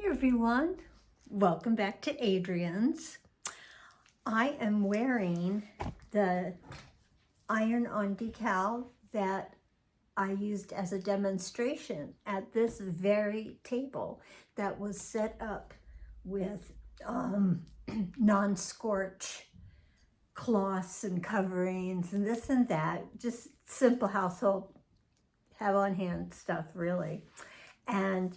everyone, welcome back to Adrian's. I am wearing the iron-on decal that I used as a demonstration at this very table that was set up with non-scorch cloths and coverings and this and that, just simple household have on hand stuff really. And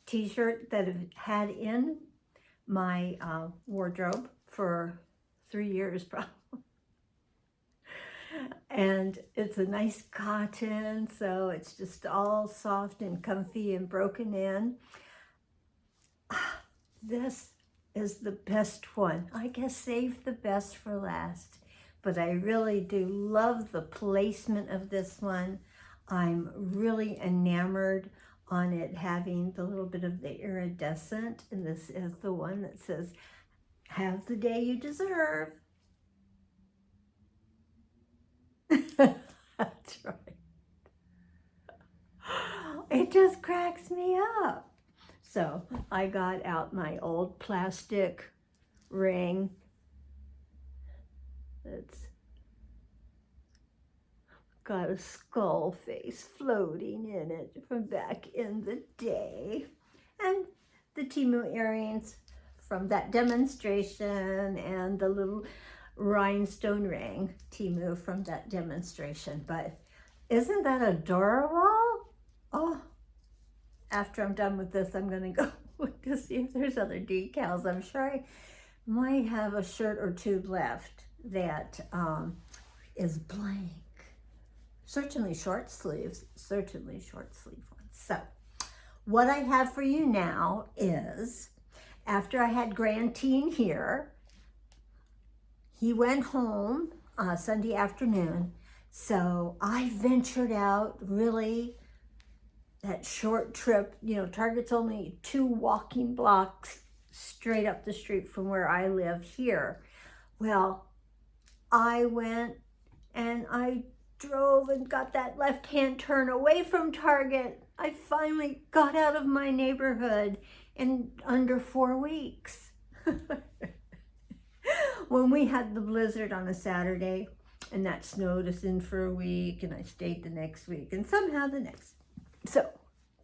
t-shirt that I've had in my wardrobe for 3 years probably. And it's a nice cotton, so it's just all soft and comfy and broken in. This is the best one. I guess save the best for last. But I really do love the placement of this one. I'm really enamored on it having the little bit of the iridescent, and this is the one that says, "Have the day you deserve." That's right. It just cracks me up. So I got out my old plastic ring. It's got a skull face floating in it from back in the day. And the Temu earrings from that demonstration and the little rhinestone ring, Temu from that demonstration. But isn't that adorable? Oh, after I'm done with this, I'm gonna go look to see if there's other decals. I'm sure I might have a shirt or two left that is blank. Certainly short sleeves, certainly short sleeve ones. So what I have for you now is, after I had Grantine here, he went home Sunday afternoon. So I ventured out really that short trip. You know, Target's only 2 walking blocks straight up the street from where I live here. Well, I went and I drove and got that left-hand turn away from Target. I finally got out of my neighborhood in under 4 weeks. When we had the blizzard on a Saturday, and that snowed us in for a week, and I stayed the next week, and somehow the next. So,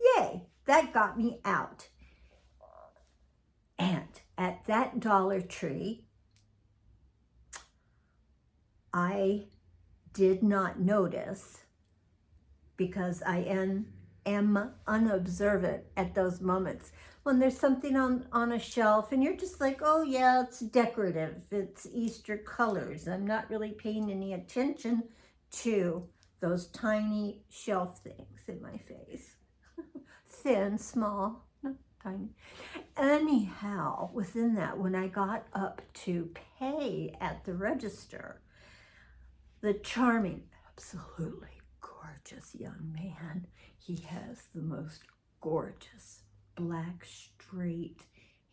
yay, that got me out. And at that Dollar Tree, I did not notice, because I am unobservant at those moments, when there's something on a shelf and you're just like, oh yeah, it's decorative, it's Easter colors. I'm not really paying any attention to those tiny shelf things in my face. Thin, small, not tiny. Anyhow, within that, when I got up to pay at the register, the charming, absolutely gorgeous young man, he has the most gorgeous black straight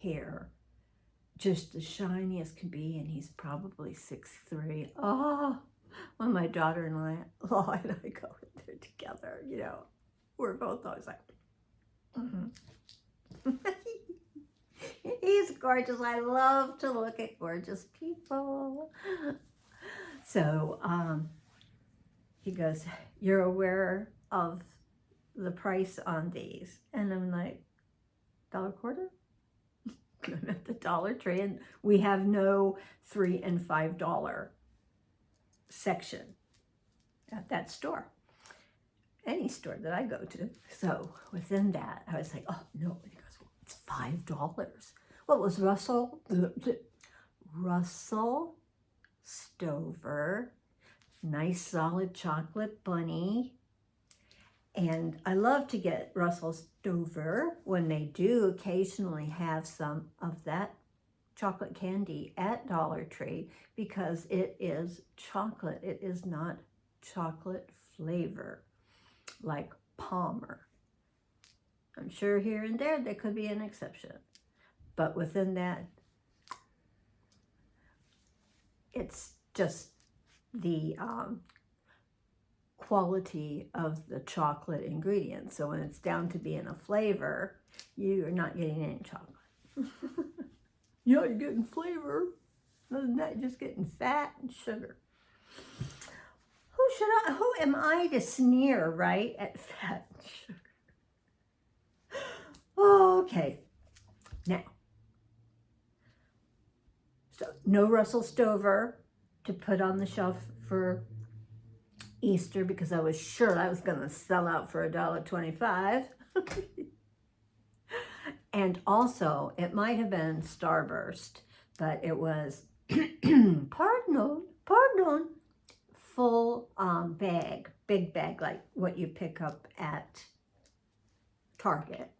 hair, just the shiniest can be, and he's probably 6'3". Oh, when my daughter-in-law and I go in there together, you know, we're both always like, He's gorgeous. I love to look at gorgeous people. So he goes, "You're aware of the price on these?" And I'm like, $1.25? I'm at the Dollar Tree, and we have no $3 and $5 section at that store, any store that I go to. So within that, I was like, oh no. And he goes, well, it's $5. What was Russell Stover, nice solid chocolate bunny. And I love to get Russell Stover when they do occasionally have some of that chocolate candy at Dollar Tree, because it is chocolate. It is not chocolate flavor like Palmer. I'm sure here and there could be an exception, but within that, it's just the quality of the chocolate ingredients. So when it's down to being a flavor, you're not getting any chocolate. Yeah, you're getting flavor. Other than that, you're just getting fat and sugar. Who am I to sneer, right, at fat and sugar? Okay, now, so no Russell Stover to put on the shelf for Easter because I was sure I was going to sell out for $1.25. And also, it might have been Starburst, but it was, pardon, full bag, big bag, like what you pick up at Target,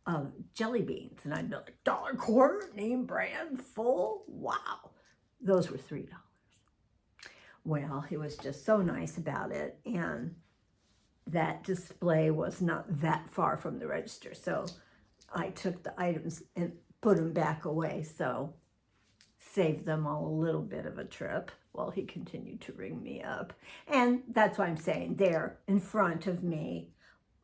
of jelly beans. And I'd be like, $1.25, name brand, full, wow. Those were $3. Well, he was just so nice about it, and that display was not that far from the register. So I took the items and put them back away, so saved them all a little bit of a trip while he continued to ring me up. And that's why I'm saying there in front of me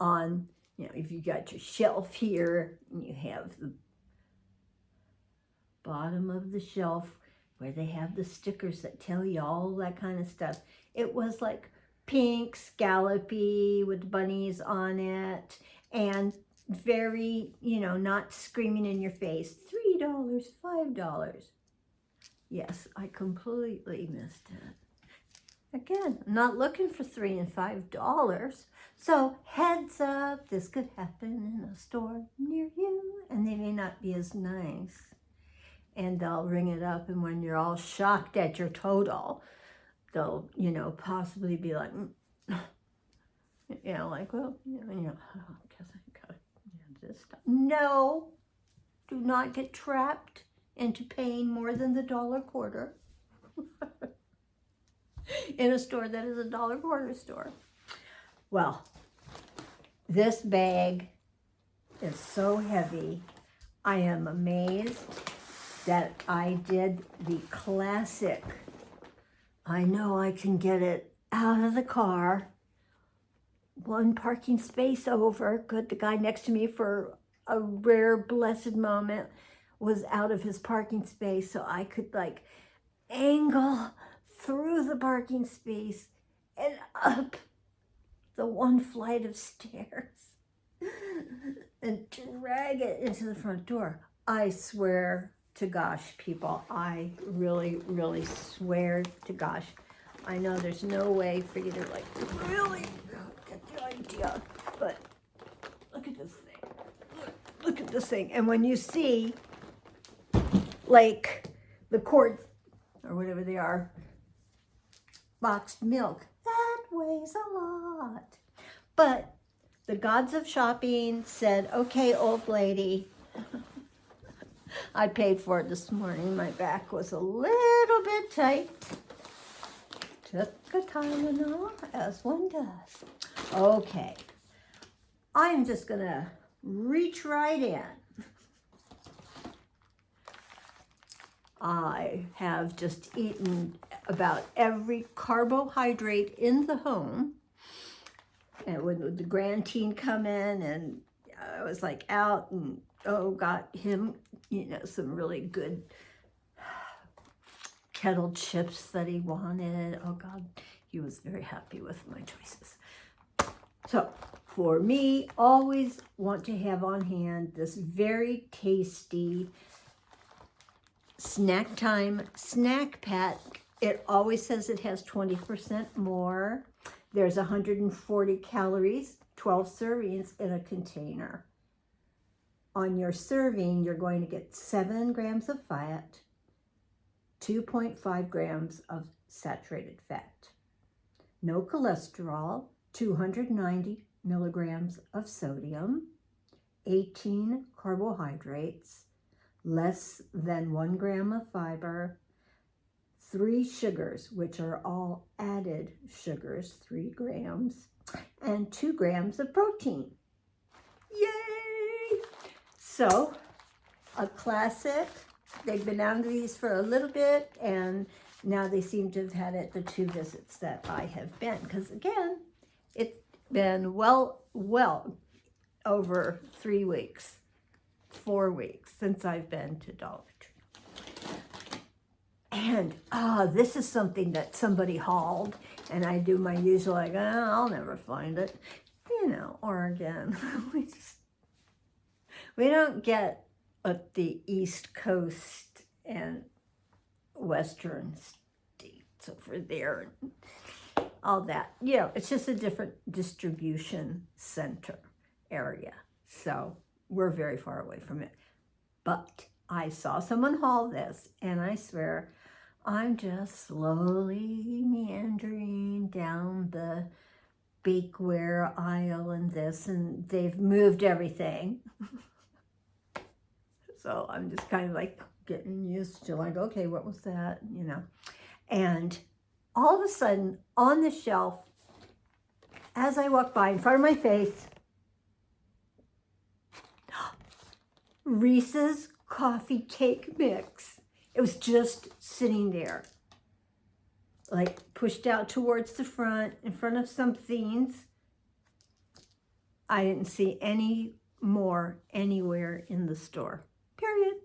on, you know, if you got your shelf here, and you have the bottom of the shelf where they have the stickers that tell you all that kind of stuff. It was like pink, scallopy with bunnies on it, and very, you know, not screaming in your face, $3, $5. Yes, I completely missed it. Again, I'm not looking for $3 and $5. So heads up, this could happen in a store near you, and they may not be as nice. And they'll ring it up, and when you're all shocked at your total, they'll, you know, possibly be like, you know, like, well, you know, I guess I got this stuff. No, do not get trapped into paying more than the $1.25 in a store that is a $1.25 store. Well, this bag is so heavy. I am amazed that I did the classic, I know I can get it out of the car, one parking space over. Good, the guy next to me for a rare blessed moment was out of his parking space, so I could like angle through the parking space and up the one flight of stairs and drag it into the front door. I swear to gosh, people, I really, really swear to gosh. I know there's no way for you to like really get the idea, but look at this thing. Look at this thing. And when you see like the quart or whatever they are, boxed milk, that weighs a lot. But the gods of shopping said, okay, old lady, I paid for it this morning. My back was a little bit tight. Took a time and all, as one does. Okay, I'm just gonna reach right in. I have just eaten about every carbohydrate in the home. And when the grand teen come in, and I was like out and got him, you know, some really good kettle chips that he wanted. Oh God, he was very happy with my choices. So for me, always want to have on hand this very tasty snack time snack pack. It always says it has 20% more. There's 140 calories, 12 servings in a container. On your serving, you're going to get 7 grams of fat, 2.5 grams of saturated fat, no cholesterol, 290 milligrams of sodium, 18 carbohydrates, less than 1 gram of fiber, 3 sugars, which are all added sugars, 3 grams, and 2 grams of protein. Yay! So, a classic. They've been out of these for a little bit, and now they seem to have had it the 2 visits that I have been, because again, it's been well over 3 weeks, 4 weeks since I've been to Dollar Tree. And this is something that somebody hauled, and I do my usual, like, I'll never find it. You know, Oregon. we don't get the East Coast and Western states over there, and all that. You know, it's just a different distribution center area. So we're very far away from it. But I saw someone haul this, and I swear, I'm just slowly meandering down the bakeware aisle and this, and they've moved everything. So I'm just kind of like getting used to, like, okay, what was that, you know? And all of a sudden, on the shelf, as I walk by in front of my face, Reese's coffee cake mix. It was just sitting there, like pushed out towards the front, in front of some things. I didn't see any more anywhere in the store. Period.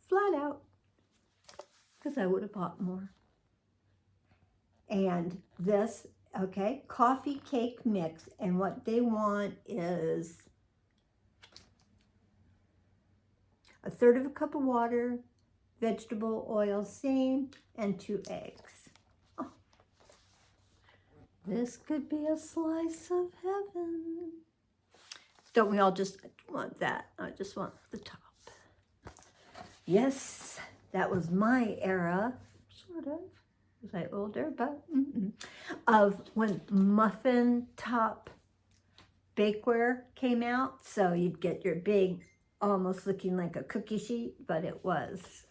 Flat out. Because I would have bought more. And this, okay, coffee cake mix. And what they want is 1/3 cup of water, vegetable oil, same, and 2 eggs. Oh. This could be a slice of heaven. Don't we all just want that? I just want the top. Yes, that was my era, sort of. Was I older? But of when muffin top bakeware came out. So you'd get your big, almost looking like a cookie sheet, but it was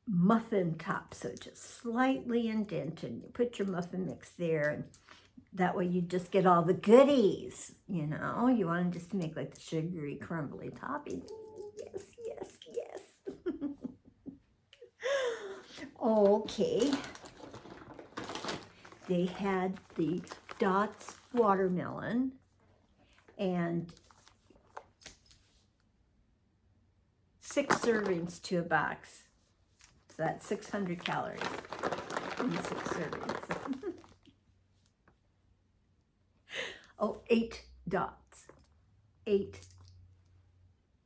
muffin top, so just slightly indented. You put your muffin mix there, and that way you just get all the goodies, you know. You want them just to make like the sugary, crumbly topping. Yes, yes, yes. Okay. They had the Dots watermelon, and 6 servings to a box. So that's 600 calories in 6 servings. Oh, 8 dots. 8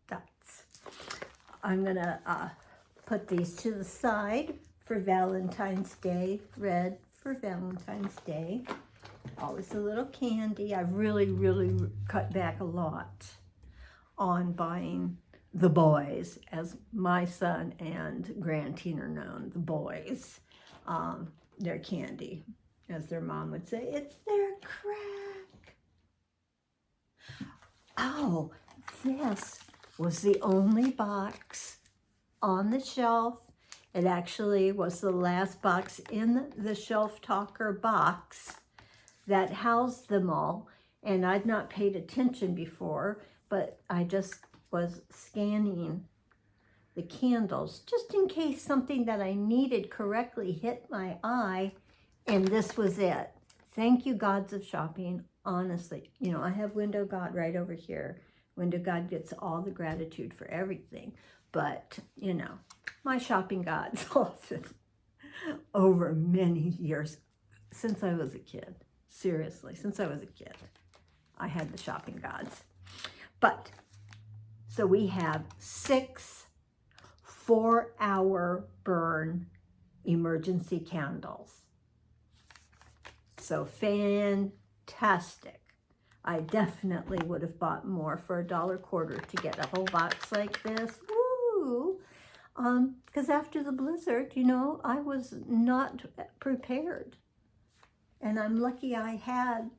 dots. I'm gonna put these to the side for Valentine's Day. Red for Valentine's Day. Always a little candy. I've really cut back a lot on buying the boys, as my son and Grantine are known, the boys. Their candy, as their mom would say, it's their crack. Oh, this was the only box on the shelf. It actually was the last box in the Shelf Talker box that housed them all. And I'd not paid attention before, but I just was scanning the candles just in case something that I needed correctly hit my eye, and this was it. Thank you, gods of shopping. Honestly, you know, I have Window God right over here. Window God gets all the gratitude for everything, but you know, my shopping gods often over many years since I was a kid. Seriously, since I was a kid, I had the shopping gods. But so we have 6 4-hour burn emergency candles. So fantastic. I definitely would have bought more for $1.25 to get a whole box like this. Woo! Because after the blizzard, you know, I was not prepared. And I'm lucky I had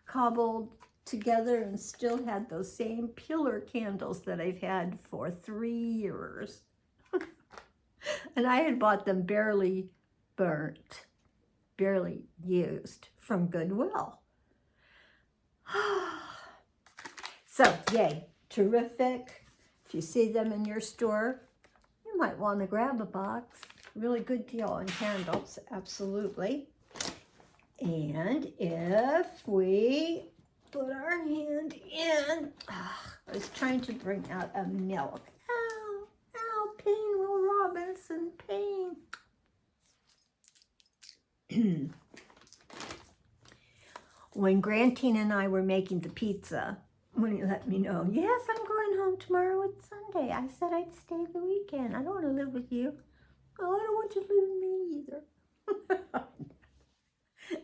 cobbled together and still had those same pillar candles that I've had for 3 years. And I had bought them barely burnt, barely used from Goodwill. So, yay, terrific. If you see them in your store, you might want to grab a box. really good deal on candles, absolutely. And if we put our hand in, I was trying to bring out a milk. Ow, ow, pain, Will Robinson, pain. When Grantine and I were making the pizza, when he let me know, yes, I'm going home tomorrow, it's Sunday. I said I'd stay the weekend. I don't want to live with you. Oh, I don't want you to live with me either.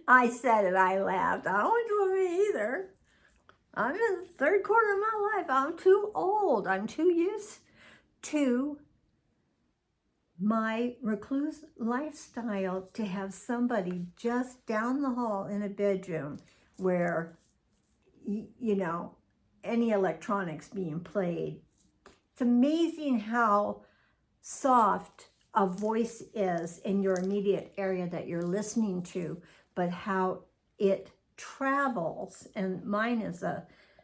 I said it, I laughed. I don't want you to live with me either. I'm in the third quarter of my life. I'm too old. I'm too used to my recluse lifestyle to have somebody just down the hall in a bedroom where, you know, any electronics being played. It's amazing how soft a voice is in your immediate area that you're listening to, but how it travels. And mine is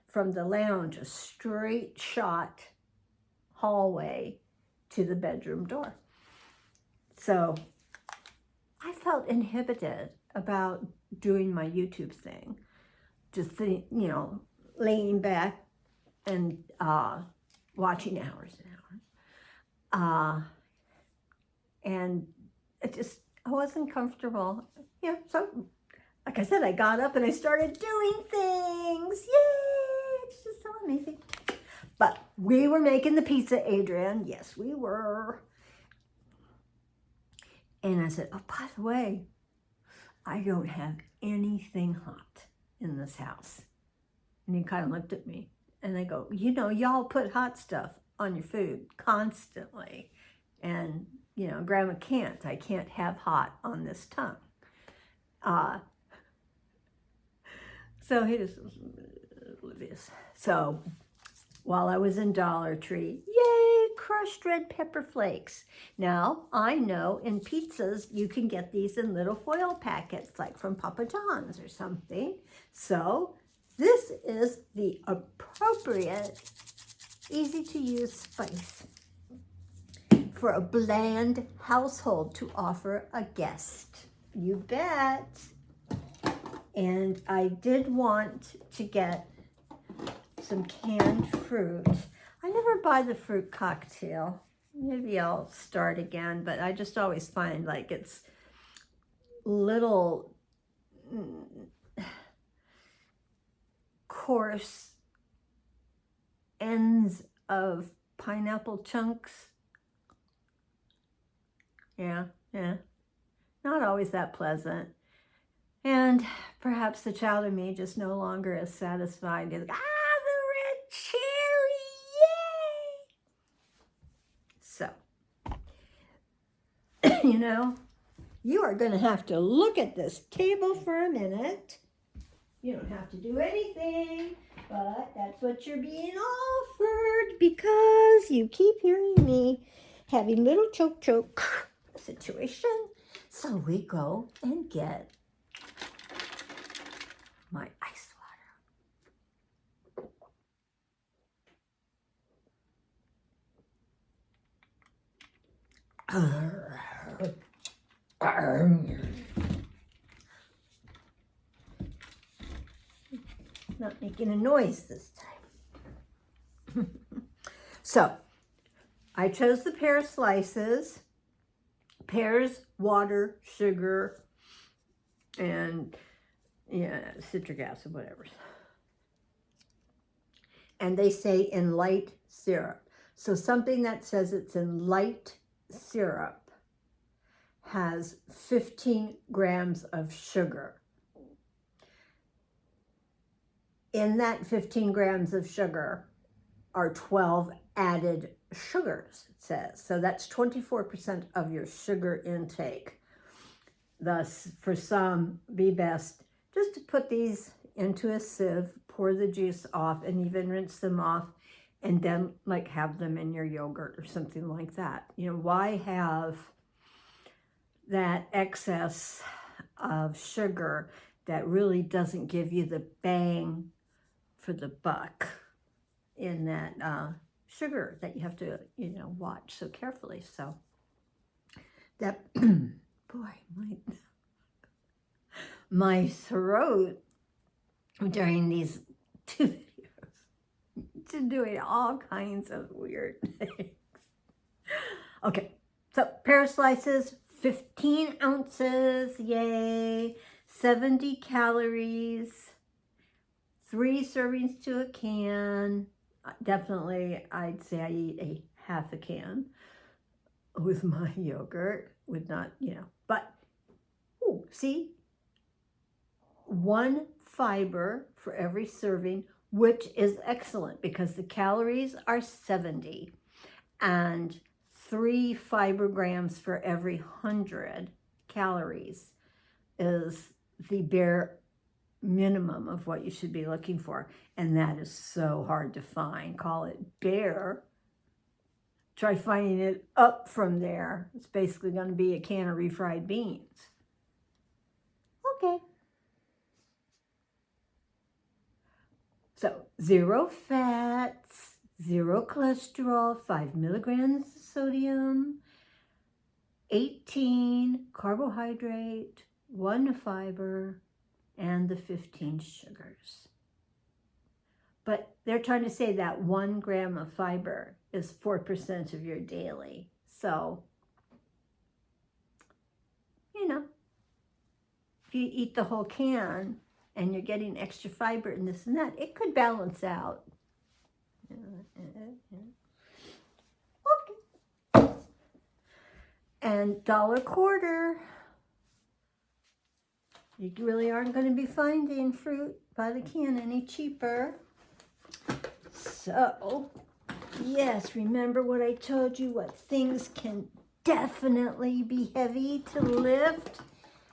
from the lounge, a straight shot hallway to the bedroom door. So I felt inhibited about doing my YouTube thing. Just, you know, laying back and watching hours and hours. And I wasn't comfortable. Yeah, so like I said, I got up and I started doing things. Yay! It's just so amazing. But we were making the pizza, Adrian. Yes, we were. And I said, oh, by the way, I don't have anything hot in this house. And he kind of looked at me and I go, you know, y'all put hot stuff on your food constantly. And, you know, Grandma can't. I can't have hot on this tongue. So he just was oblivious. So while I was in Dollar Tree, yay, crushed red pepper flakes. Now, I know in pizzas, you can get these in little foil packets, like from Papa John's or something. So this is the appropriate, easy to use spice for a bland household to offer a guest. You bet. And I did want to get some canned fruit. I never buy the fruit cocktail. Maybe I'll start again, but I just always find like it's little coarse ends of pineapple chunks. Yeah. Not always that pleasant. And perhaps the child in me just no longer is satisfied. It's like, the red cherry, yay! So, you know, you are going to have to look at this table for a minute. You don't have to do anything, but that's what you're being offered because you keep hearing me having little choke situation. So we go and get my ice water. Not making a noise this time. So, I chose the pear slices, pears, water, sugar, and citric acid, whatever. And they say in light syrup. So something that says it's in light syrup has 15 grams of sugar. In that 15 grams of sugar are 12 added sugars, it says. So that's 24% of your sugar intake. Thus, for some, be best just to put these into a sieve, pour the juice off, and even rinse them off, and then like have them in your yogurt or something like that. You know, why have that excess of sugar that really doesn't give you the bang for the buck in that sugar that you have to, watch so carefully. So That, boy, my throat during these 2 videos to doing all kinds of weird things. Okay, so pear slices, 15 ounces, yay, 70 calories, 3 servings to a can. Definitely, I'd say I eat a half a can with my yogurt. Would not, but, ooh, see? 1 fiber for every serving, which is excellent because the calories are 70, and 3 fiber grams for every 100 calories is the bare minimum of what you should be looking for. And that is so hard to find. Call it bare. Try finding it up from there. It's basically going to be a can of refried beans. Okay. So 0 fats, 0 cholesterol, 5 milligrams of sodium, 18 carbohydrate, 1 fiber, and the 15 sugars. But they're trying to say that 1 gram of fiber is 4% of your daily. So, if you eat the whole can and you're getting extra fiber and this and that, it could balance out. Okay. And $1.25. You really aren't going to be finding fruit by the can any cheaper. So, yes, remember what I told you, what things can definitely be heavy to lift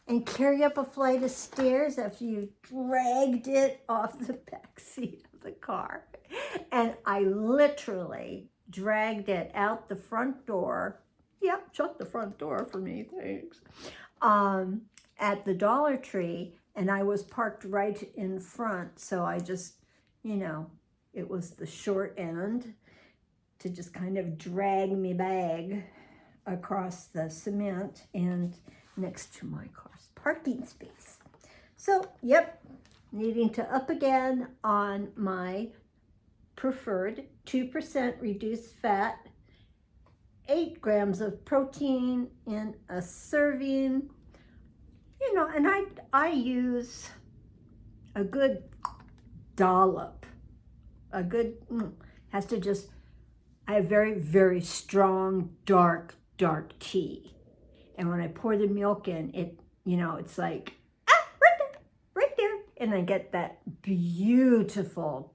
and carry up a flight of stairs after you've dragged it off the back seat of the car. And I literally dragged it out the front door. Yep, shut the front door for me, thanks. At the Dollar Tree, and I was parked right in front, so I just, it was the short end to just kind of drag me bag across the cement and next to my car's parking space. So, yep, needing to up again on my preferred 2% reduced fat, 8 grams of protein in a serving. And I use a good dollop, has to just, I have very, very strong, dark tea. And when I pour the milk in, it, it's like, right there. And I get that beautiful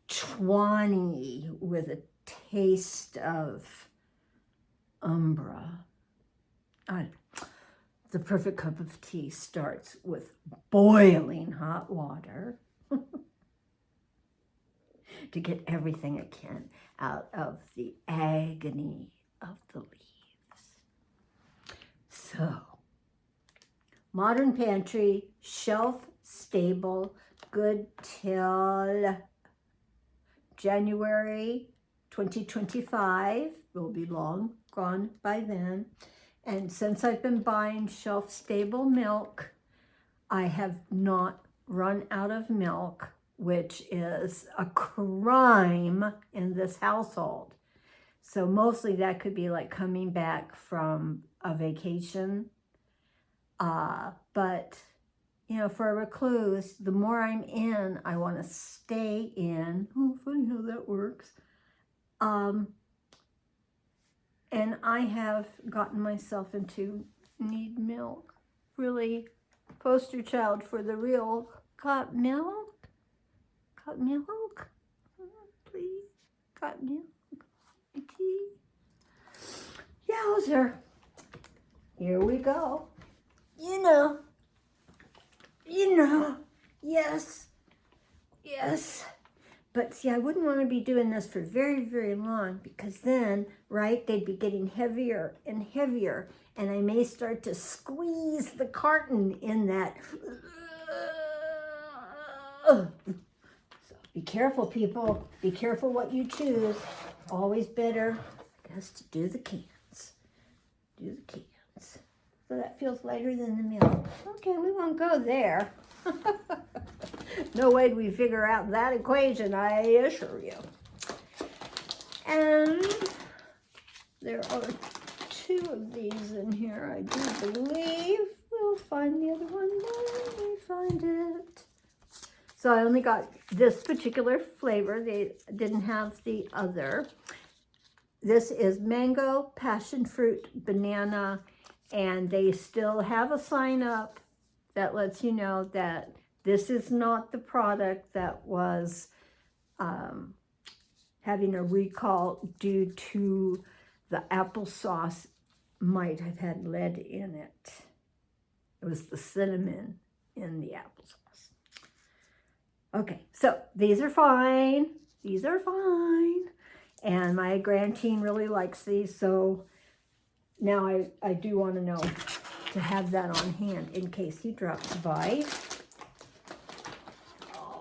tawny with a taste of umbra. The perfect cup of tea starts with boiling hot water to get everything it can out of the agony of the leaves. So, Modern Pantry, shelf stable, good till January 2025. Will be long gone by then. And since I've been buying shelf-stable milk, I have not run out of milk, which is a crime in this household. So mostly that could be like coming back from a vacation. But, for a recluse, the more I'm in, I want to stay in. Oh, funny how that works. And I have gotten myself into need milk. Really poster child for the real. Got milk? Got milk? Please, got milk? Tea? Yowzer. Here we go. Yes. But see, I wouldn't want to be doing this for very, very long because then, right, they'd be getting heavier and heavier, and I may start to squeeze the carton in that. So be careful, people. Be careful what you choose. Always better, I guess, to do the cans. do the cans. So that feels lighter than the milk. Okay, we won't go there. No way do we figure out that equation, I assure you. And there are 2 of these in here, I do believe. We'll find the other one when we find it. So I only got this particular flavor. They didn't have the other. This is mango, passion fruit, banana, and they still have a sign up that lets you know that this is not the product that was having a recall due to the applesauce might have had lead in it. It was the cinnamon in the applesauce. Okay, so these are fine. These are fine. And my grand teen really likes these, so now I do want to know to have that on hand in case he drops by.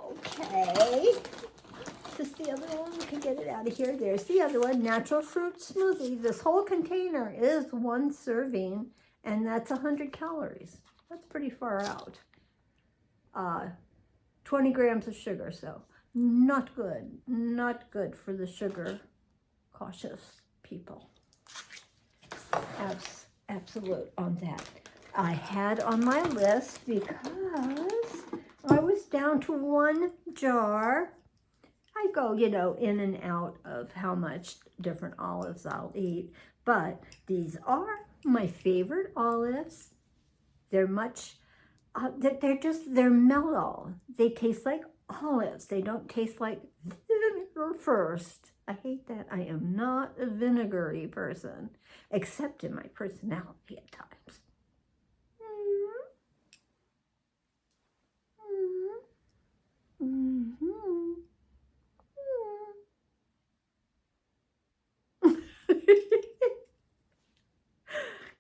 Okay. Is this the other one? We can get it out of here. There's the other one, natural fruit smoothie. This whole container is 1 serving, and that's 100 calories. That's pretty far out. 20 grams of sugar, so not good. Not good for the sugar cautious people. Absolute on that. I had on my list because I was down to 1 jar. I go, you know, in and out of how much different olives I'll eat, but these are my favorite olives. They're much, they're mellow. They taste like olives. They don't taste like vinegar first. I hate that. I am not a vinegary person, except in my personality at times.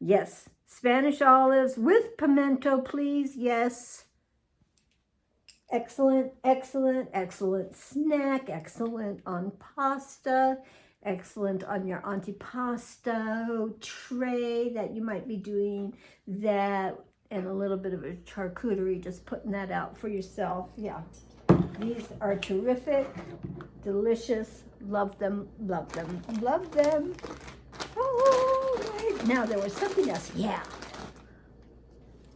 Yes, Spanish olives with pimento, please. Yes. Excellent, excellent, excellent snack. Excellent on pasta. Excellent on your antipasto tray that you might be doing that, and a little bit of a charcuterie, just putting that out for yourself. Yeah, these are terrific, delicious. Love them, love them, love them. Oh, right. Now there was something else. Yeah.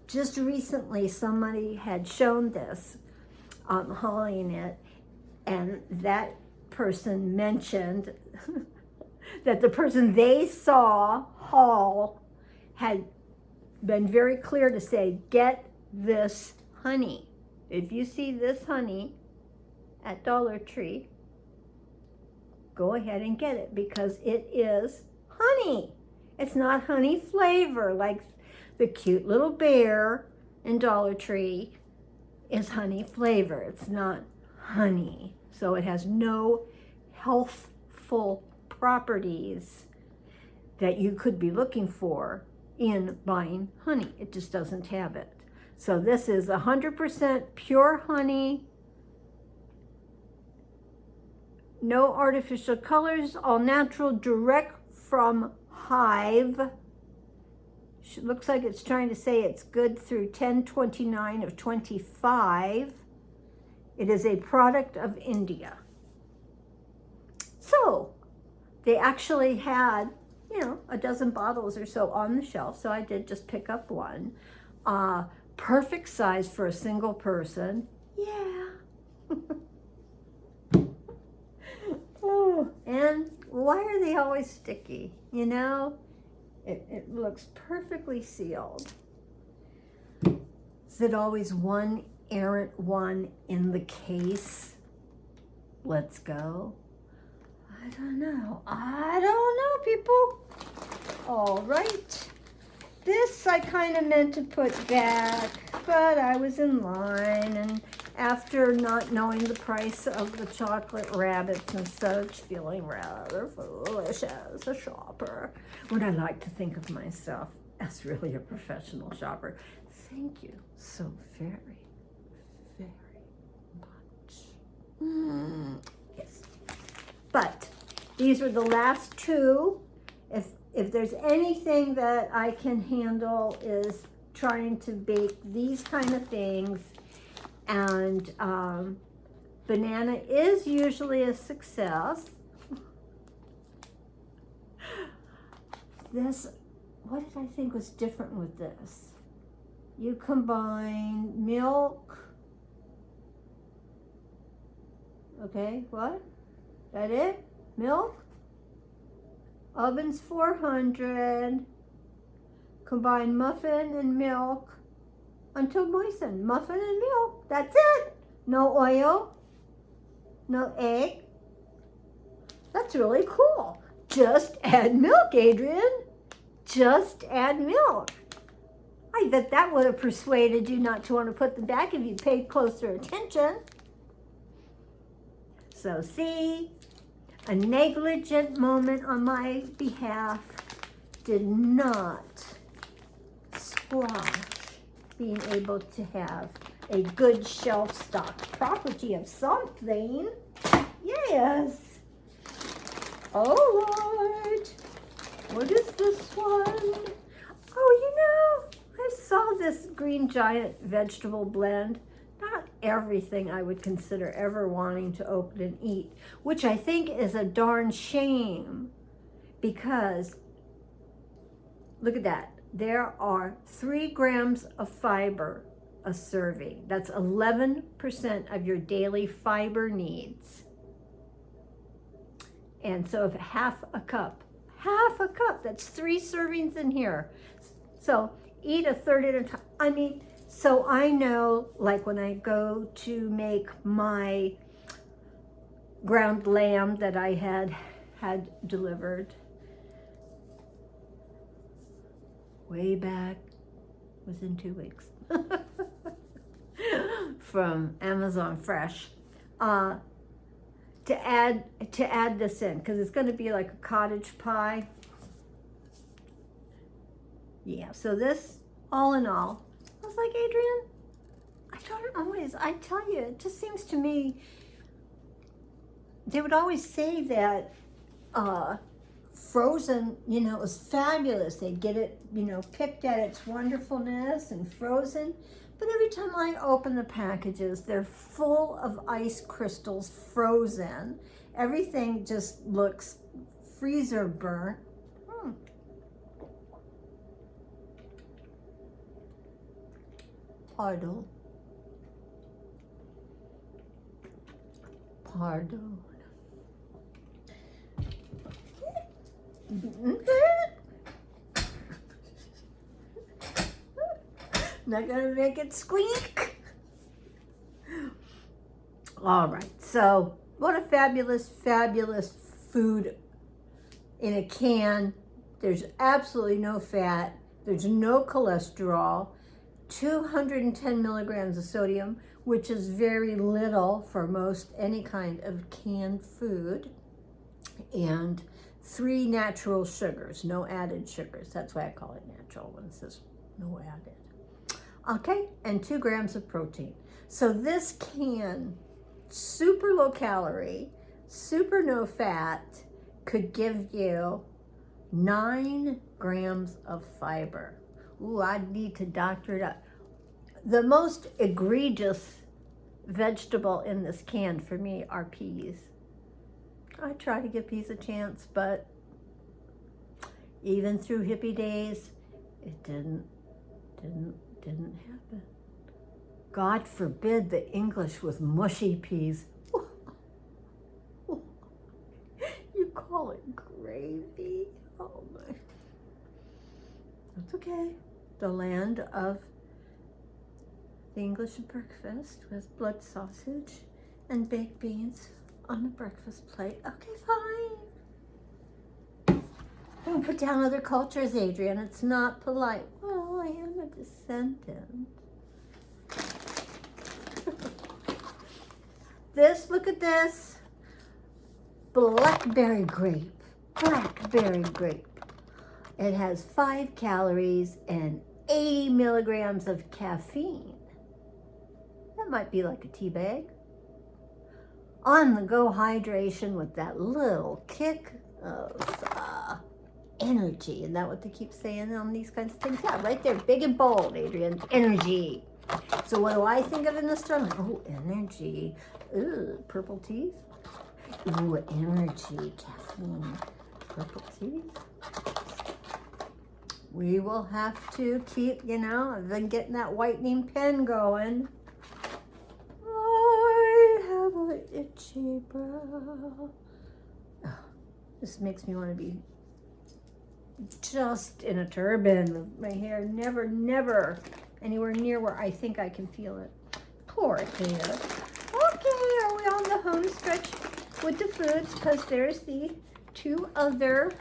Just recently, somebody had shown this, hauling it, and that person mentioned that the person they saw haul had been very clear to say, get this honey. If you see this honey at Dollar Tree, go ahead and get it because it is honey. It's not honey flavor like the cute little bear in Dollar Tree is honey flavor. It's not honey. So it has no healthful properties that you could be looking for in buying honey. It just doesn't have it. So this is 100% pure honey, no artificial colors, all natural, direct from hive. Looks like it's trying to say it's good through 10/29 of 25. It is a product of India. So they actually had, you know, a dozen bottles or so on the shelf. So I did just pick up one. Perfect size for a single person. Yeah. Oh, and why are they always sticky? You know, it looks perfectly sealed. Is it always one errant one in the case? Let's go. I don't know. I don't know, people. All right. This I kind of meant to put back, but I was in line, and after not knowing the price of the chocolate rabbits and such, feeling rather foolish as a shopper, when I like to think of myself as really a professional shopper. Thank you so very, very much. Yes. But these were the last two. if there's anything that I can handle is trying to bake these kind of things, and banana is usually a success. This, what did I think was different with this? You combine milk. Okay, what? That it? Milk? Oven's 400. Combine muffin and milk until moistened. Muffin and milk. That's it. No oil. No egg. That's really cool. Just add milk, Adrian. Just add milk. I bet that would have persuaded you not to want to put them back if you paid closer attention. So see, a negligent moment on my behalf did not squash being able to have a good shelf stock property of something. Yes. All right. What is this one? Oh, you know, I saw this Green Giant vegetable blend. Not everything I would consider ever wanting to open and eat, which I think is a darn shame, because look at that. There are 3 grams of fiber a serving. That's 11% of your daily fiber needs. And so if half a cup, that's 3 servings in here. So eat a third at a time. I mean, so I know, like when I go to make my ground lamb that I had delivered way back, within 2 weeks, from Amazon Fresh, to add this in, because it's going to be like a cottage pie. Yeah, so this, all in all, I was like, Adrian, I don't always, I tell you, it just seems to me, they would always say that frozen, you know, it was fabulous. They'd get it, you know, picked at its wonderfulness and frozen. But every time I open the packages, they're full of ice crystals frozen. Everything just looks freezer burnt. Pardon. Not gonna make it squeak. All right, so what a fabulous, fabulous food in a can. There's absolutely no fat. There's no cholesterol. 210 milligrams of sodium, which is very little for most any kind of canned food. And 3 natural sugars, no added sugars. That's why I call it natural when it says no added. Okay, and 2 grams of protein. So this can, super low calorie, super no fat, could give you 9 grams of fiber. Ooh, I'd need to doctor it up. The most egregious vegetable in this can for me are peas. I try to give peas a chance, but even through hippie days, it didn't happen. God forbid the English with mushy peas. You call it gravy? Oh my. That's okay. The land of the English breakfast with blood sausage and baked beans on a breakfast plate. Okay, fine. Don't put down other cultures, Adrian. It's not polite. Well, I am a descendant. This, look at this. Blackberry grape. Blackberry grape. It has 5 calories and 80 milligrams of caffeine. That might be like a tea bag. On the go hydration with that little kick of energy. Isn't that what they keep saying on these kinds of things? Yeah, right there, big and bold, Adrian. Energy. So what do I think of in the store? Oh, energy. Ooh, purple teeth. Ooh, energy, caffeine. Purple teeth. We will have to keep, I've been getting that whitening pen going. I have an itchy brow. Oh, this makes me want to be just in a turban with my hair never anywhere near where I think I can feel it. Poor hair. Okay, are we on the home stretch with the foods? Because there's the 2 other.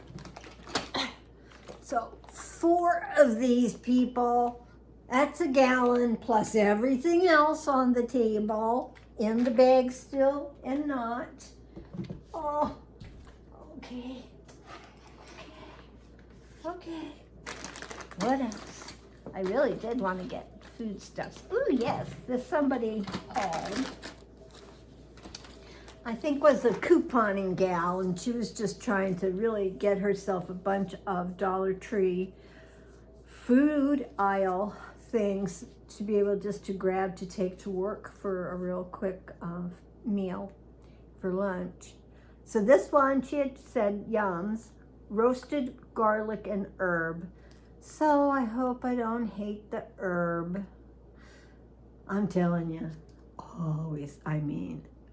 So 4 of these people. That's a gallon plus everything else on the table. In the bag still and not. Oh, okay. Okay. What else? I really did want to get foodstuffs. Ooh, yes, this somebody called. I think was a couponing gal, and she was just trying to really get herself a bunch of Dollar Tree food aisle things to be able just to grab to take to work for a real quick meal for lunch. So this one, she had said yums, roasted garlic and herb. So I hope I don't hate the herb. I'm telling you, always,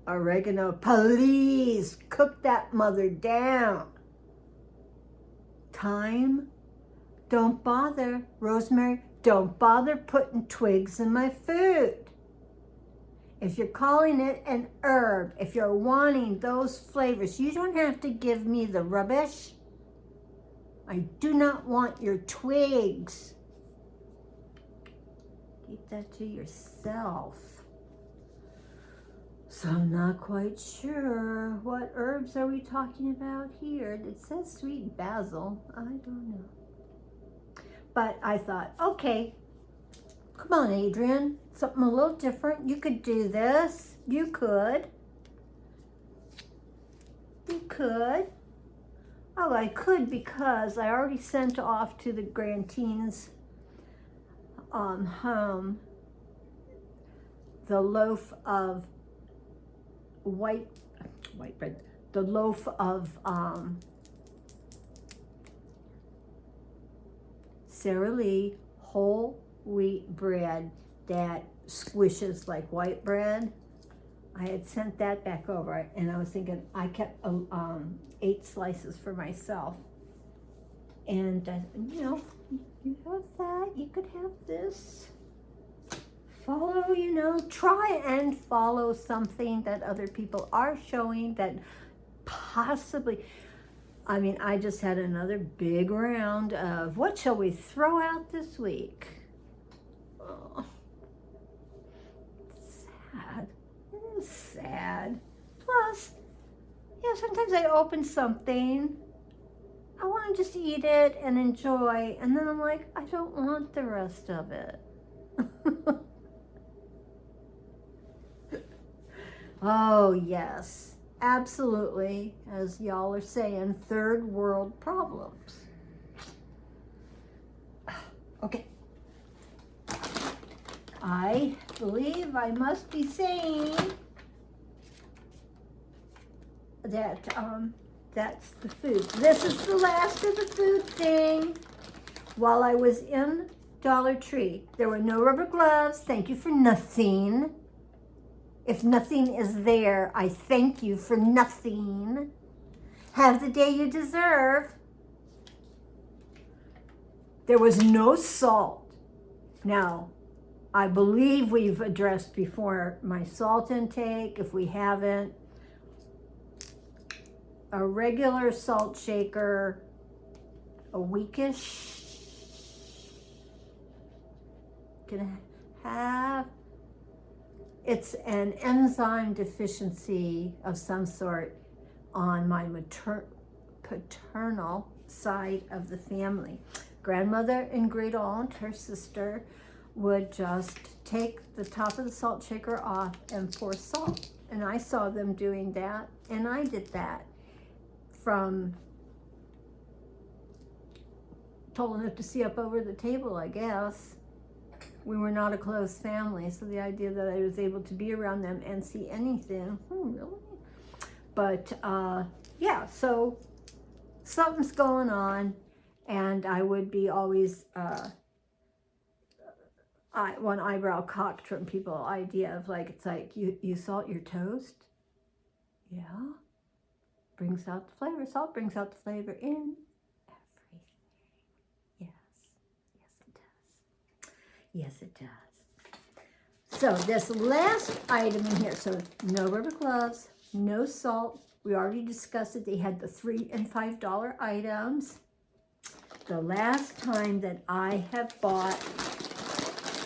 oregano, please cook that mother down. Thyme, don't bother. Rosemary, don't bother putting twigs in my food. If you're calling it an herb, if you're wanting those flavors, you don't have to give me the rubbish. I do not want your twigs. Keep that to yourself. So I'm not quite sure. What herbs are we talking about here? It says sweet basil. I don't know. But I thought, okay, come on, Adrian. Something a little different. You could do this. You could. You could. Oh, I could because I already sent off to the Grantines home the loaf of white bread, the loaf of Sara Lee whole wheat bread that squishes like white bread. I had sent that back over, and I was thinking I kept 8 slices for myself. And you have that. You could have this. Follow, try and follow something that other people are showing that possibly. I just had another big round of what shall we throw out this week? Oh, sad. It is sad. Plus, sometimes I open something. I want to just eat it and enjoy, and then I'm like, I don't want the rest of it. Oh, yes, absolutely. As y'all are saying, 3rd world problems. Okay. I believe I must be saying that that's the food. This is the last of the food thing. While I was in Dollar Tree, there were no rubber gloves. Thank you for nothing. If nothing is there, I thank you for nothing. Have the day you deserve. There was no salt. Now, I believe we've addressed before my salt intake. If we haven't, a regular salt shaker, a weekish, can have. It's an enzyme deficiency of some sort on my paternal side of the family. Grandmother and great aunt, her sister, would just take the top of the salt shaker off and pour salt. And I saw them doing that, and I did that from tall enough to see up over the table, I guess. We were not a close family, so the idea that I was able to be around them and see anything, really? But yeah, so something's going on, and I would be always one eyebrow cocked from people. Idea of like, it's like, you salt your toast? Yeah. Brings out the flavor. Salt brings out the flavor in everything. Yes. Yes, it does. Yes, it does. So this last item in here, so no rubber gloves, no salt. We already discussed it. They had the $3 and $5 items. The last time that I have bought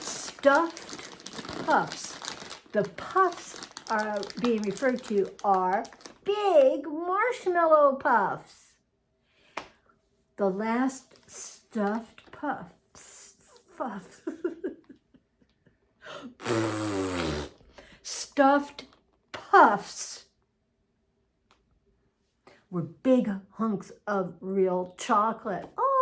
stuffed puffs, the puffs are being referred to are big marshmallow puffs. The last stuffed puffs, stuffed puffs were big hunks of real chocolate. Oh.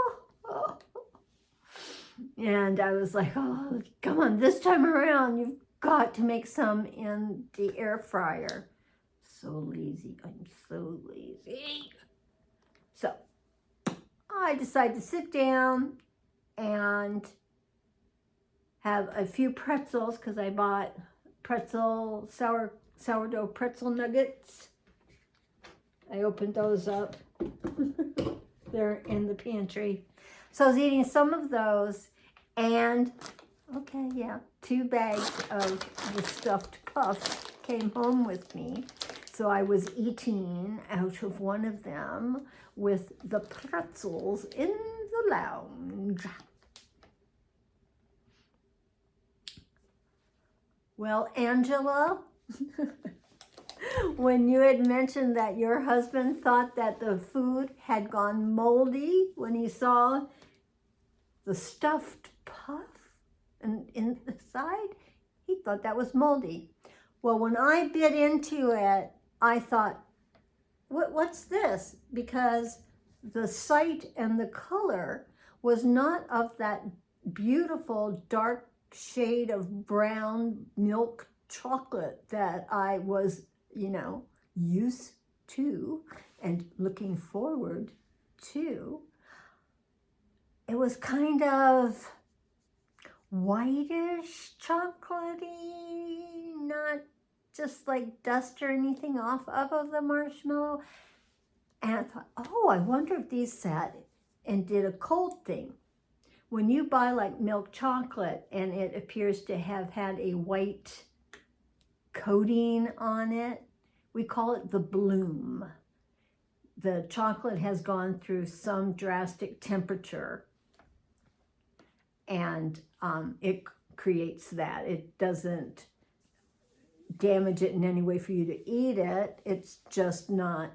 And I was like, oh, come on, this time around, you've got to make some in the air fryer. So lazy. I'm so lazy. So I decided to sit down and have a few pretzels, because I bought sourdough pretzel nuggets. I opened those up. They're in the pantry. So I was eating some of those, and okay, yeah, 2 bags of the stuffed puffs came home with me. So I was eating out of one of them with the pretzels in the lounge. Well, Angela, when you had mentioned that your husband thought that the food had gone moldy when he saw the stuffed puff and inside, he thought that was moldy. Well, when I bit into it, I thought, what's this? Because the sight and the color was not of that beautiful dark shade of brown milk chocolate that I was, used to and looking forward to. It was kind of whitish chocolatey, not just like dust or anything off of the marshmallow. And I thought, oh, I wonder if these sat and did a cold thing. When you buy like milk chocolate and it appears to have had a white coating on it, we call it the bloom. The chocolate has gone through some drastic temperature, and it creates that. It doesn't damage it in any way for you to eat it. It's just not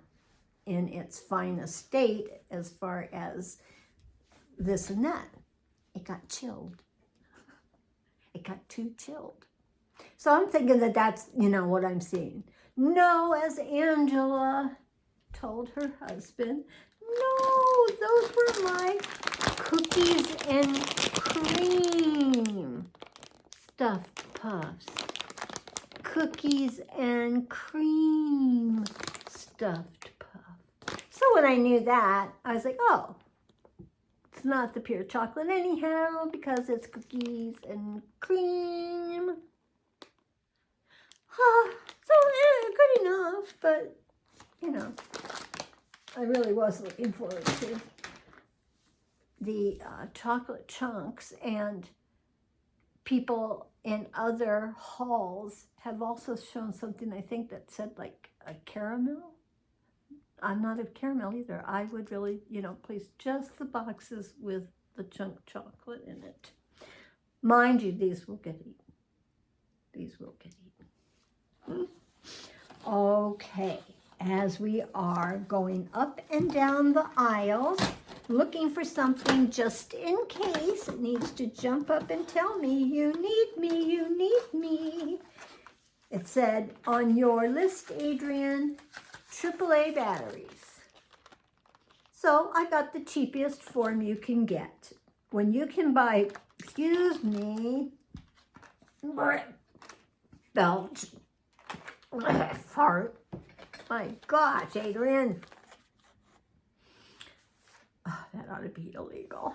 in its finest state as far as this and that. It got chilled. It got too chilled. So I'm thinking that that's, what I'm seeing. No, as Angela told her husband, no, those were my cookies and cream stuffed puffs. Cookies and cream stuffed puff. So when I knew that, I was like, oh, it's not the pure chocolate anyhow, because it's cookies and cream. So good enough, but I really was looking forward to the chocolate chunks. And people in other halls have also shown something, I think, that said like a caramel. I'm not a caramel either. I would really, please, just the boxes with the chunk chocolate in it. Mind you, these will get eaten. These will get eaten. Okay, as we are going up and down the aisles, looking for something just in case it needs to jump up and tell me, you need me, you need me. It said, on your list, Adrienne, AAA batteries. So I got the cheapest form you can get. When you can buy, excuse me, belch, fart. My gosh, Adrian. Oh, that ought to be illegal.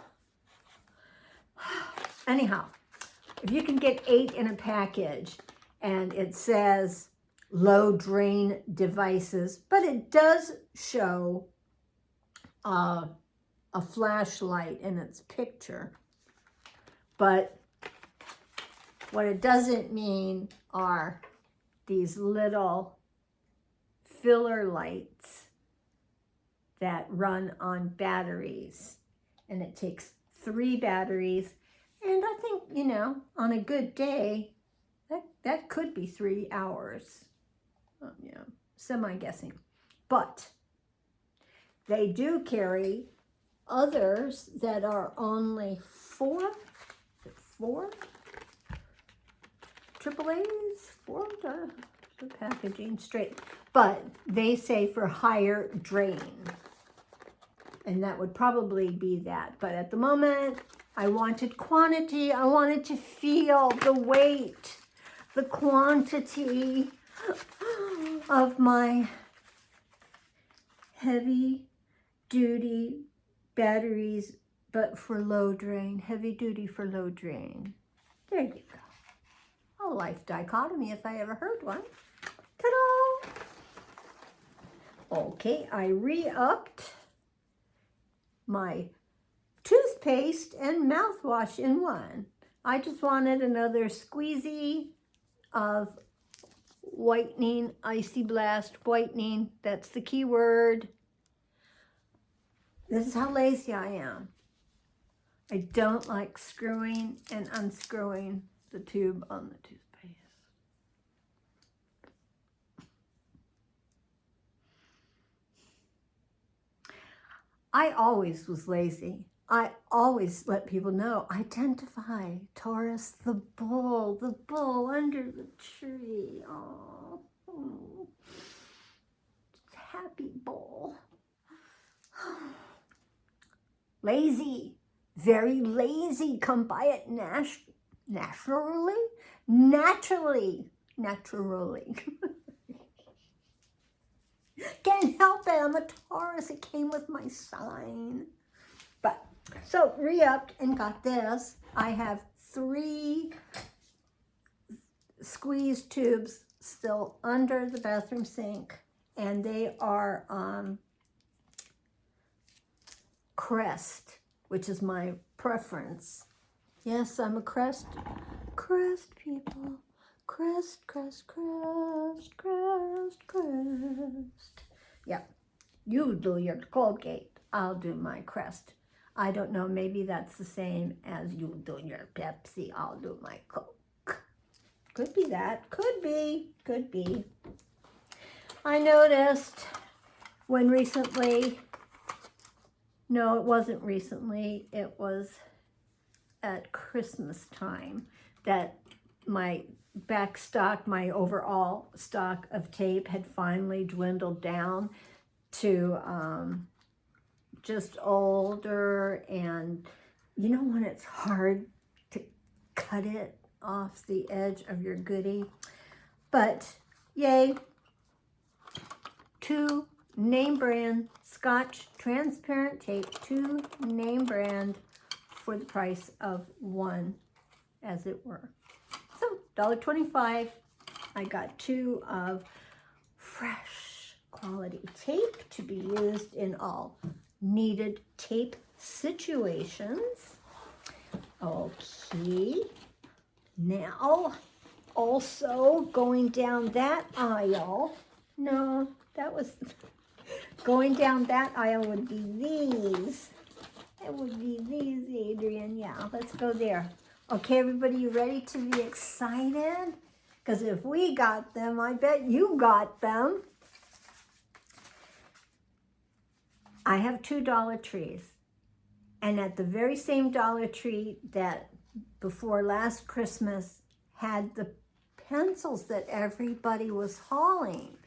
Anyhow, if you can get 8 in a package and it says low drain devices, but it does show a flashlight in its picture. But what it doesn't mean are these little filler lights that run on batteries. And it takes 3 batteries. And I think, you know, on a good day, that could be 3 hours. Yeah, semi-guessing. But they do carry others that are only 4 AAAs, 4 the packaging straight. But they say for higher drain. And that would probably be that. But at the moment, I wanted quantity. I wanted to feel the weight, the quantity of my heavy duty batteries, but for low drain, heavy duty for low drain. There you go. A life dichotomy if I ever heard one. Ta-da! Okay, I re-upped my toothpaste and mouthwash in one. I just wanted another squeezy of whitening, Icy Blast whitening. That's the key word. This is how lazy I am. I don't like screwing and unscrewing the tube on the toothpaste. I always was lazy. I always let people know, identify Taurus, the bull under the tree. Oh, happy bull. Lazy, very lazy. Come by it naturally. Can't help it. I'm a Taurus. It came with my sign. But so re-upped and got this. I have 3 squeeze tubes still under the bathroom sink, and they are Crest, which is my preference. Yes, I'm a Crest people. Crest. Yeah, you do your Colgate, I'll do my Crest. I don't know, maybe that's the same as you do your Pepsi, I'll do my Coke. Could be that, could be. I noticed when recently, no, it wasn't recently, it was at Christmas time, that my back stock, my overall stock of tape had finally dwindled down to just older, and you know when it's hard to cut it off the edge of your goodie. But yay, 2 name brand Scotch transparent tape, 2 name brand for the price of 1, as it were. So $1.25. I got 2 of fresh quality tape to be used in all needed tape situations. Okay, now also going down that aisle. No, that was going down that aisle would be these. It would be these, Adrian. Yeah, let's go there. Okay, everybody, you ready to be excited? Because if we got them, I bet you got them. I have 2 Dollar Trees. And at the very same Dollar Tree that before last Christmas had the pencils that everybody was hauling.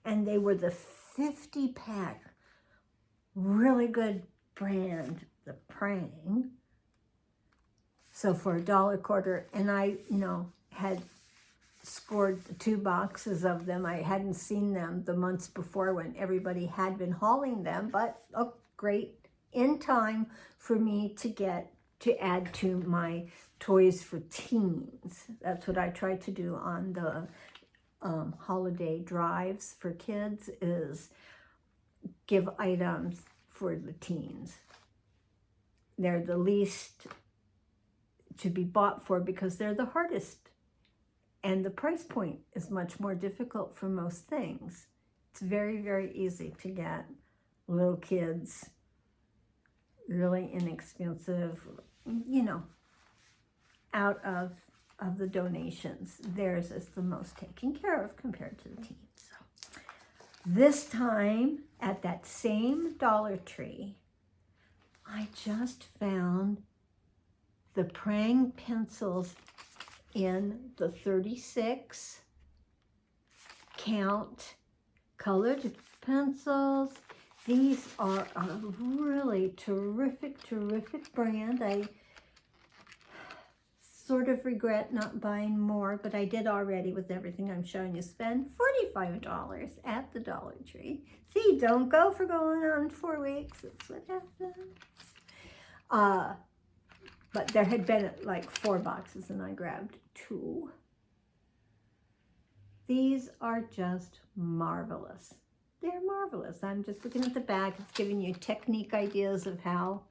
And they were the 50 pack. really good brand, the Prang. So for $1.25, and I, had scored 2 boxes of them. I hadn't seen them the months before when everybody had been hauling them, but great in time for me to add to my Toys for Teens. That's what I try to do on the holiday drives for kids, is give items for the teens. They're the least to be bought for because they're the hardest. And the price point is much more difficult for most things. It's very, very easy to get little kids, really inexpensive, out of the donations. Theirs is the most taken care of compared to the teens. So this time at that same Dollar Tree, I just found the Prang pencils in the 36 count colored pencils. These are a really terrific brand. I sort of regret not buying more, but I did already with everything I'm showing you. Spend $45 at the Dollar Tree. See, don't go for going on 4 weeks. That's what happens. But there had been like 4 boxes and I grabbed 2. These are just marvelous. They're marvelous. I'm just looking at the back. It's giving you technique ideas of how.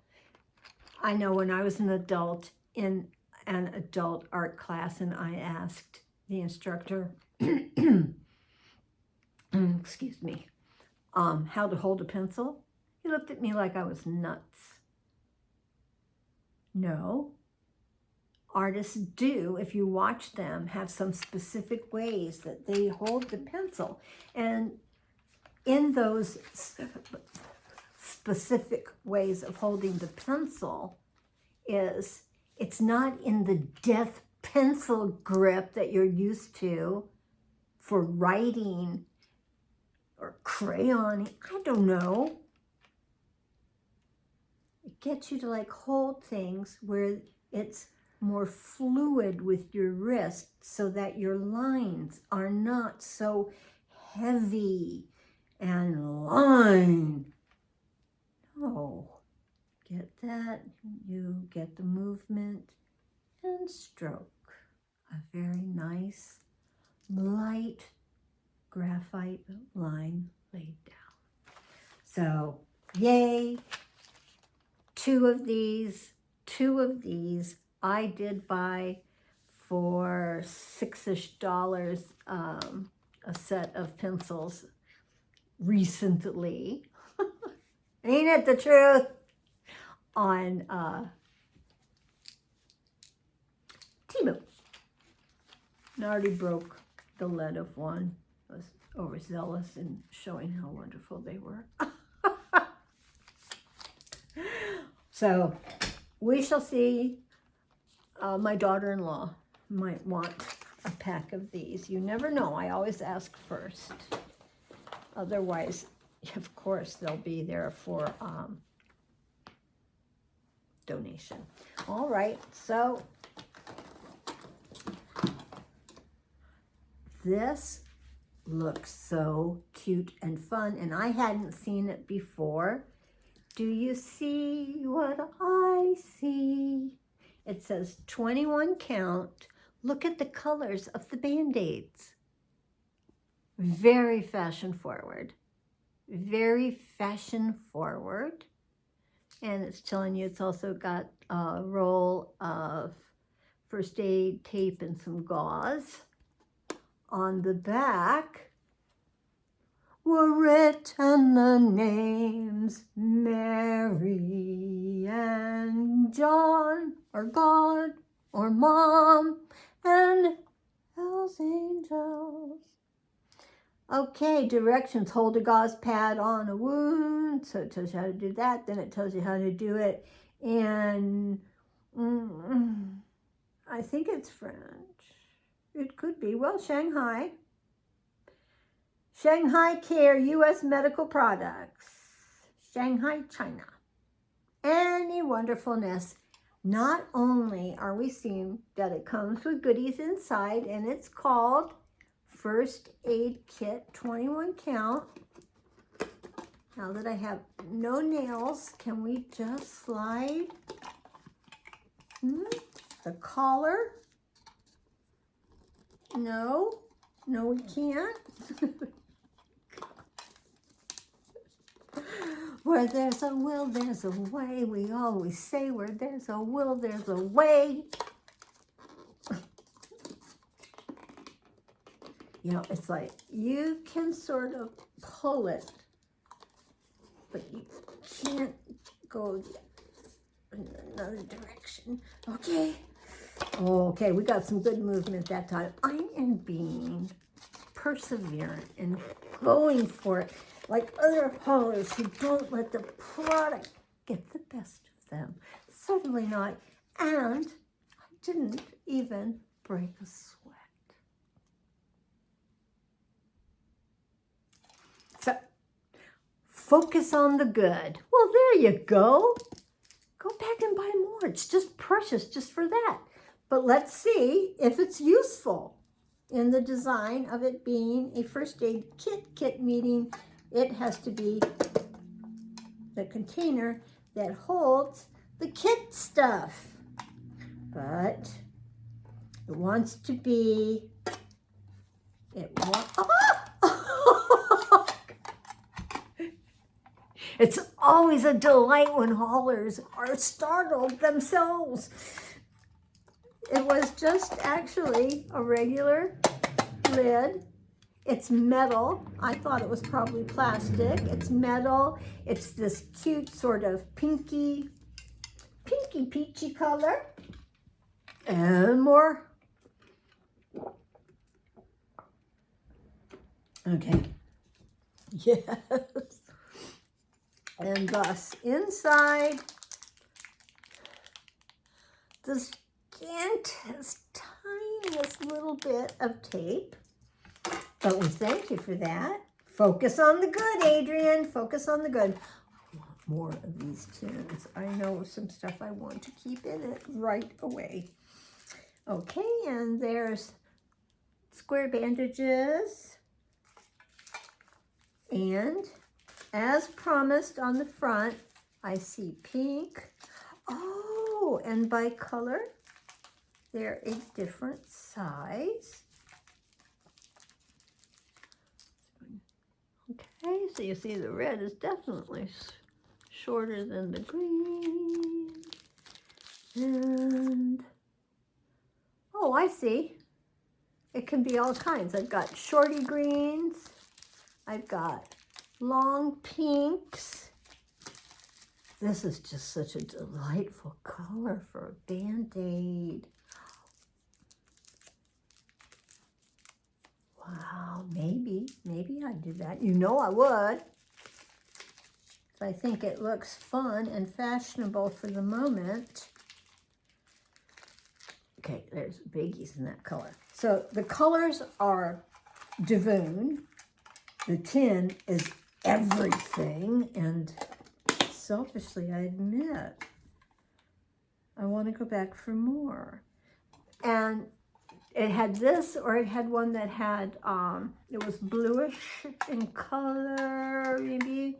I know when I was an adult in an adult art class and I asked the instructor, excuse me, how to hold a pencil, he looked at me like I was nuts. No, artists do, if you watch them, have some specific ways that they hold the pencil. And in those specific ways of holding the pencil it's not in the death pencil grip that you're used to for writing or crayon. I don't know. It gets you to like hold things where it's more fluid with your wrist so that your lines are not so heavy and line. No. Get that? You get the movement and stroke. A very nice, light graphite line laid down. So, yay. 2 of these I did buy for $6-ish a set of pencils recently. Ain't it the truth? On Temu. And I already broke the lead of one. I was overzealous in showing how wonderful they were. So we shall see. My daughter-in-law might want a pack of these. You never know. I always ask first. Otherwise, of course, they'll be there for donation. All right, so this looks so cute and fun, and I hadn't seen it before. Do you see what I see? It says 21 count. Look at the colors of the Band-Aids. Very fashion forward. Very fashion forward. And it's telling you it's also got a roll of first aid tape and some gauze. On the back were written the names Mary and John, or God, or Mom, and Hell's Angels. Okay, directions. Hold a gauze pad on a wound. So it tells you how to do that. Then it tells you how to do it. And I think it's French. It could be. Well, Shanghai. Shanghai Care, U.S. Medical Products. Shanghai, China. Any wonderfulness. Not only are we seeing that it comes with goodies inside, and it's called First Aid Kit 21 count. Now that I have no nails, can we just slide the collar? No, we can't. Where there's a will, there's a way. We always say where there's a will, there's a way. You know, it's like you can sort of pull it, but you can't go in another direction. Okay. Okay, we got some good movement that time. I am being perseverant and going for it, like other haulers who don't let the product get the best of them. Certainly not. And I didn't even break a sweat. So, focus on the good. Well, there you go. Go back and buy more. It's just precious just for that. But let's see if it's useful in the design of it being a first aid kit meaning it has to be the container that holds the kit stuff. But it wants to be, It's always a delight when haulers are startled themselves. It was just actually a regular lid. It's metal. I thought it was probably plastic. It's metal. It's this cute sort of pinky peachy color. And more. Okay. Yes. And thus inside this tiniest little bit of tape. But we thank you for that. Focus on the good, Adrian. Focus on the good. I want more of these tins. I know some stuff I want to keep in it right away. Okay, and there's square bandages. And as promised on the front, I see pink. Oh, and by color, they're a different size. Okay, so you see the red is definitely shorter than the green. And, oh, I see. It can be all kinds. I've got shorty greens. I've got long pinks. This is just such a delightful color for a Band-Aid. Wow, maybe I'd do that. You know I would. If I think it looks fun and fashionable for the moment. Okay, there's biggies in that color. So the colors are Davoon. The tin is everything, and selfishly, I admit, I want to go back for more. And it had this, or it had one that had, it was bluish in color, maybe,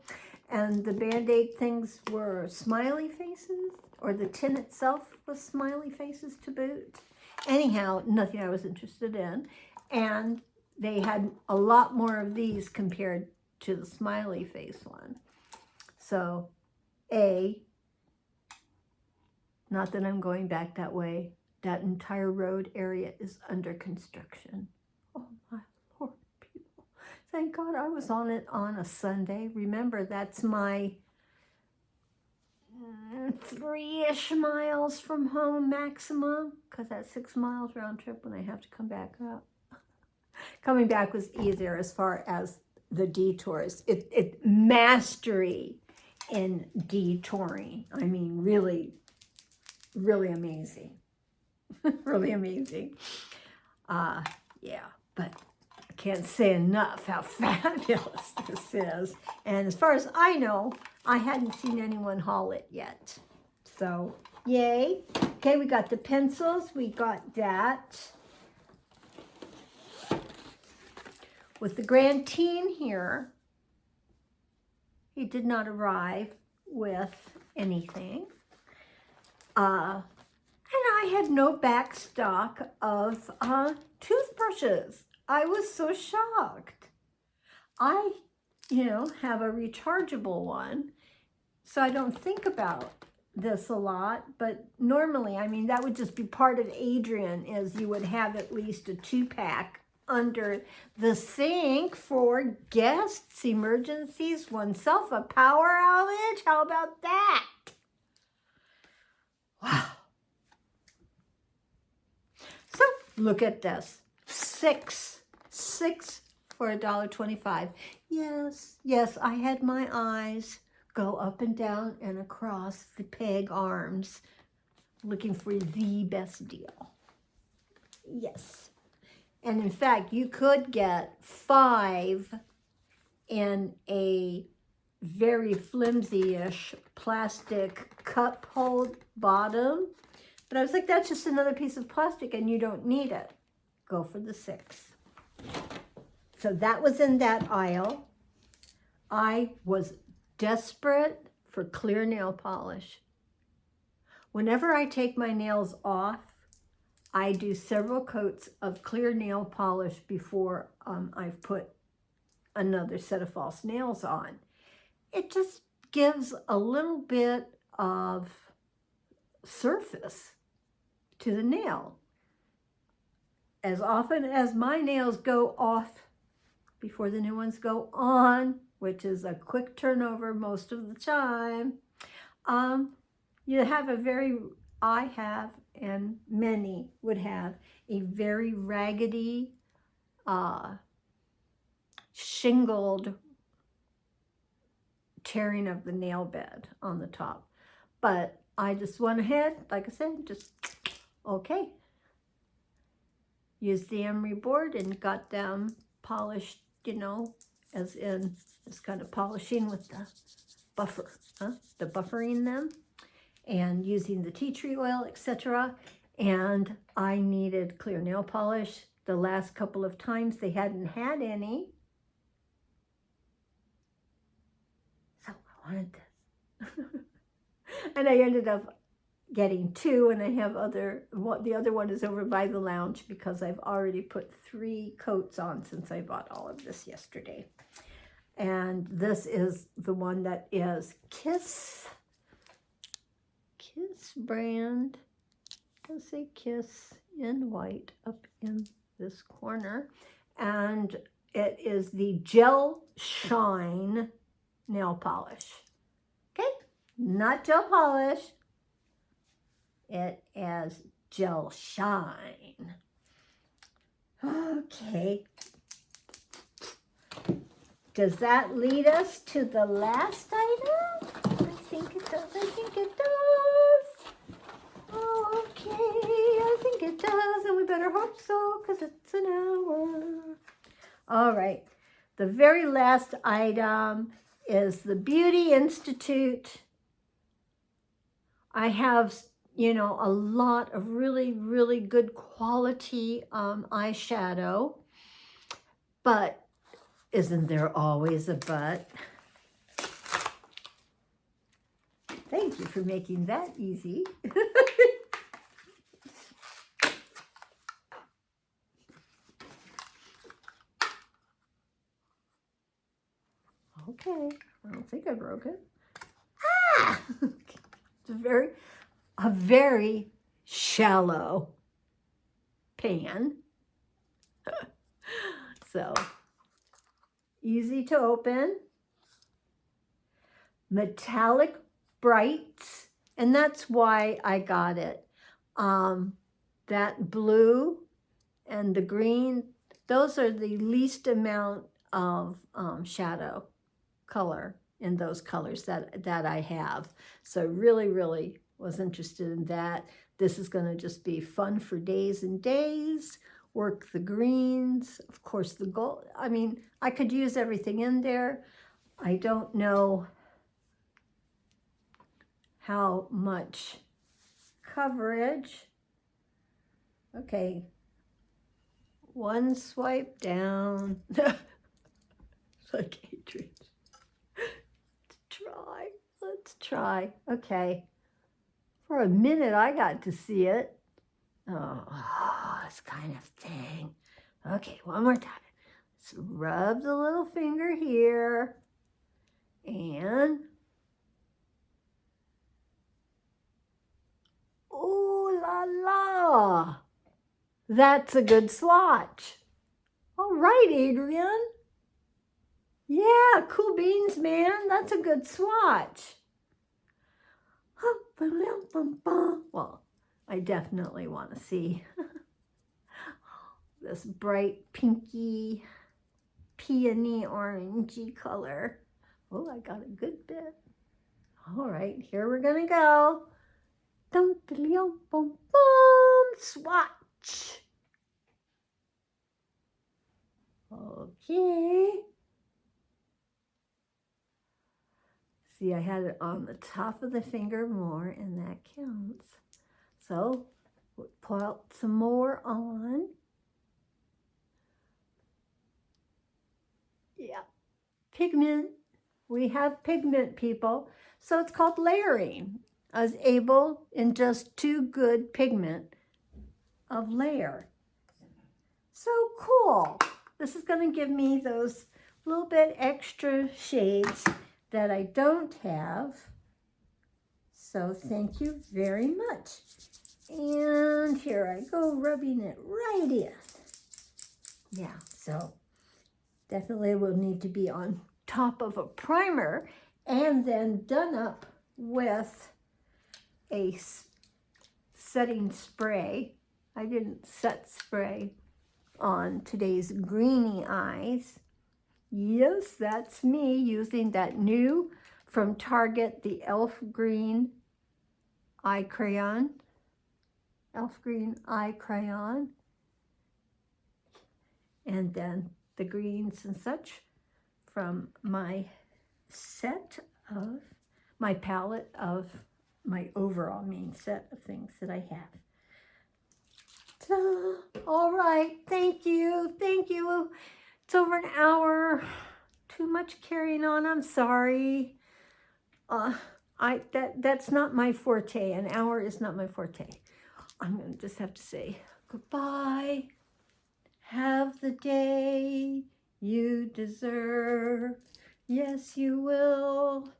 and the Band-Aid things were smiley faces, or the tin itself was smiley faces to boot. Anyhow, nothing I was interested in. And they had a lot more of these compared to the smiley face one. So, not that I'm going back that way. That entire road area is under construction. Oh my Lord, people. Thank God I was on it on a Sunday. Remember, that's my 3-ish miles from home maximum, because that's 6 miles round trip when I have to come back up. Coming back was easier as far as the detours. It mastery in detouring. I mean, really, really amazing. Really amazing. Yeah, but I can't say enough how fabulous this is. And as far as I know, I hadn't seen anyone haul it yet. So, yay. Okay, we got the pencils. We got that. With the grand team here, he did not arrive with anything. And I had no back stock of toothbrushes. I was so shocked. I, have a rechargeable one, so I don't think about this a lot, but normally, I mean, that would just be part of Adrian, is you would have at least a 2-pack under the sink for guests, emergencies, oneself, a power outage. How about that? Wow. So look at this. Six for $1.25. Yes, I had my eyes go up and down and across the peg arms looking for the best deal. Yes. And in fact, you could get 5 in a very flimsy-ish plastic cup hold bottom. But I was like, that's just another piece of plastic and you don't need it. Go for the 6. So that was in that aisle. I was desperate for clear nail polish. Whenever I take my nails off, I do several coats of clear nail polish before I've put another set of false nails on. It just gives a little bit of surface to the nail. As often as my nails go off before the new ones go on, which is a quick turnover most of the time, you have I have, and many would have, a very raggedy, shingled tearing of the nail bed on the top. But I just went ahead, like I said, okay. Used the emery board and got them polished, as kind of polishing with the buffer, the buffering them, and using the tea tree oil, etc. And I needed clear nail polish. The last couple of times they hadn't had any. So I wanted this. And I ended up getting 2, and I have the other one is over by the lounge because I've already put 3 coats on since I bought all of this yesterday. And this is the one that is Kiss brand. It does say Kiss in white up in this corner. And it is the Gel Shine nail polish. Okay, not gel polish. It is Gel Shine. Okay. Does that lead us to the last item? I think it does. Okay, I think it does. And we better hope so, because it's an hour. All right. The very last item is the Beauty Institute. I have a lot of really, really good quality eyeshadow, but isn't there always a but? Thank you for making that easy. Okay, I don't think I broke it. Ah! It's a very shallow pan. So, easy to open. Metallic brights, and that's why I got it. That blue and the green, those are the least amount of shadow color in those colors that I have. So really, really was interested in that. This is going to just be fun for days and days. Work the greens, of course the gold. I mean, I could use everything in there. I don't know how much coverage. Okay, one swipe down. It's like Adrian. Let's try. Okay, for a minute I got to see it. Oh, this kind of thing. Okay, one more time. Let's rub the little finger here and ooh la la. That's a good swatch. All right, Adrian. Yeah, cool beans, man. That's a good swatch. Well, I definitely want to see this bright pinky, peony orangey color. Oh, I got a good bit. All right, here we're gonna go. Dum dum bum bum swatch. Okay. See, I had it on the top of the finger more, and that counts. So, we'll pull out some more on. Yeah, pigment. We have pigment, people. So it's called layering. I was able, in just 2 good pigment, of layer. So cool. This is going to give me those little bit extra shades that I don't have. So thank you very much. And here I go, rubbing it right in. Yeah, so definitely will need to be on top of a primer and then done up with a setting spray. I didn't set spray on today's greeny eyes. Yes, that's me using that new from Target, the Elf Green Eye Crayon. Elf Green Eye Crayon. And then the greens and such from my set of, my palette of my overall main set of things that I have. So, all right, thank you. It's over an hour. Too much carrying on, I'm sorry. That's not my forte. An hour is not my forte. I'm gonna just have to say goodbye. Have the day you deserve. Yes, you will.